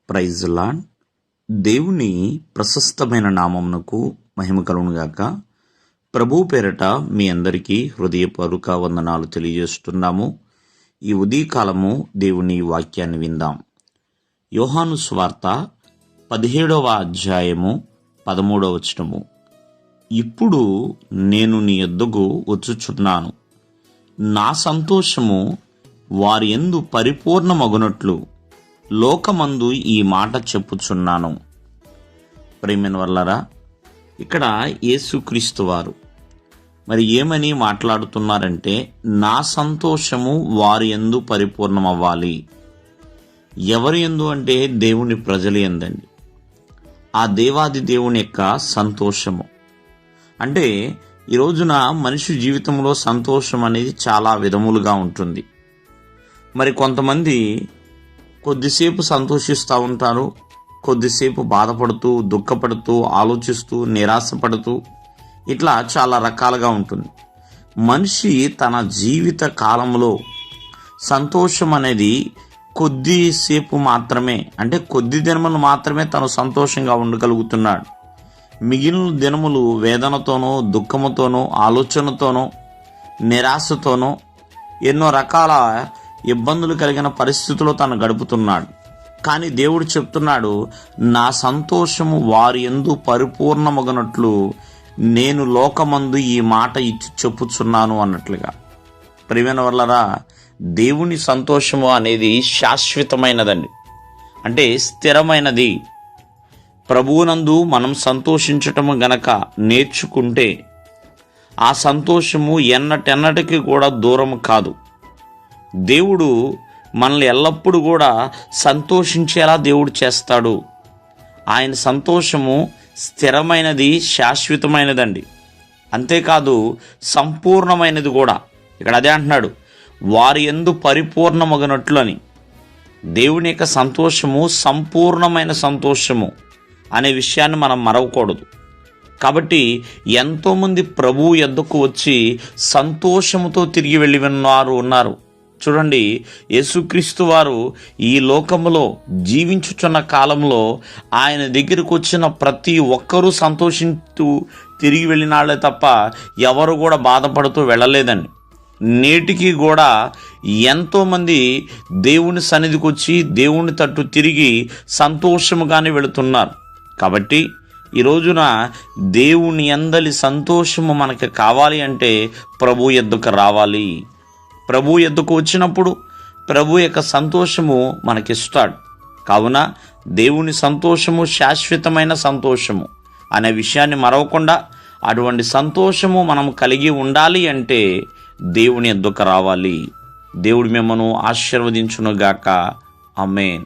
Praise lord. దేవుని ప్రశస్తమైన నామమునకు మహిమ కలుగునుగాక. ప్రభు పేరట మీ అందరికీ హృదయపూర్వక వందనాలు తెలియజేస్తున్నాము. ఈ ఉదయకాలము దేవుని వాక్యాన్ని విందాం. యోహాను సువార్త 17వ అధ్యాయము 13వ వచనము. ఇప్పుడు నేను నీ యొద్దకు వచ్చుచున్నాను, నా సంతోషము వారి యందు పరిపూర్ణమగునట్లు లోకమందు ఈ మాట చెప్పుచున్నాను. ప్రియమైన వాళ్ళరా, ఇక్కడ యేసుక్రీస్తు వారు మరి ఏమని మాట్లాడుతున్నారంటే, నా సంతోషము వారి యందు పరిపూర్ణమవ్వాలి. ఎవరి యందు అంటే దేవుని ప్రజలు యందండి. ఆ దేవాది దేవుని యొక్క సంతోషము అంటే, ఈ రోజున మనిషి జీవితంలో సంతోషం అనేది చాలా విధములుగా ఉంటుంది. మరి కొంతమంది కొద్దిసేపు సంతోషిస్తూ ఉంటారు, కొద్దిసేపు బాధపడుతూ, దుఃఖపడుతూ, ఆలోచిస్తూ, నిరాశపడుతూ, ఇట్లా చాలా రకాలుగా ఉంటుంది. మనిషి తన జీవిత కాలంలో సంతోషం అనేది కొద్దిసేపు మాత్రమే, అంటే కొద్ది దినములు మాత్రమే తను సంతోషంగా ఉండగలుగుతున్నాడు. మిగిలిన దినములు వేదనతోనో, దుఃఖముతోనో, ఆలోచనతోనో, నిరాశతోనో, ఎన్నో రకాల ఇబ్బందులు కలిగిన పరిస్థితుల్లో తను గడుపుతున్నాడు. కానీ దేవుడు చెప్తున్నాడు, నా సంతోషము వారి యందు పరిపూర్ణమగునట్లు నేను లోకమందు ఈ మాట ఇచ్చి చెప్పుచున్నాను అన్నట్లుగా. ప్రియమైన వాళ్ళరా, దేవుని సంతోషము అనేది శాశ్వతమైనదండి, అంటే స్థిరమైనది. ప్రభువునందు మనం సంతోషించటము గనక నేర్చుకుంటే ఆ సంతోషము ఎన్నటెన్నటికీ కూడా దూరం కాదు. దేవుడు మనల్ని ఎల్లప్పుడూ కూడా సంతోషించేలా దేవుడు చేస్తాడు. ఆయన సంతోషము స్థిరమైనది, శాశ్వతమైనదండి. అంతేకాదు సంపూర్ణమైనది కూడా. ఇక్కడ అదే అంటున్నాడు, వారి యందు పరిపూర్ణమగునట్లు అని. దేవుని యొక్క సంతోషము సంపూర్ణమైన సంతోషము అనే విషయాన్ని మనం మరవకూడదు. కాబట్టి ఎంతోమంది ప్రభువు యొద్దకు వచ్చి సంతోషముతో తిరిగి వెళ్ళి ఉన్నారు. చూడండి, యేసుక్రీస్తు వారు ఈ లోకములో జీవించుచున్న కాలంలో ఆయన దగ్గరకు వచ్చిన ప్రతి ఒక్కరూ సంతోషిస్తూ తిరిగి వెళ్ళినాళ్లే తప్ప ఎవరు కూడా బాధపడుతూ వెళ్ళలేదండి. నేటికి కూడా ఎంతోమంది దేవుని సన్నిధికి వచ్చి దేవుని తట్టు తిరిగి సంతోషముగానే వెళుతున్నారు. కాబట్టి ఈ రోజున దేవుని యందలి సంతోషము మనకి కావాలి అంటే ప్రభు యొద్దకు రావాలి. ప్రభు యొద్దకు వచ్చినప్పుడు ప్రభు యొక్క సంతోషము మనకిస్తాడు. కావున దేవుని సంతోషము శాశ్వతమైన సంతోషము అనే విషయాన్ని మరవకుండా అటువంటి సంతోషము మనం కలిగి ఉండాలి అంటే దేవుని యొద్దకు రావాలి. దేవుడు మిమ్మల్ని ఆశీర్వదించునుగాక. ఆమేన్.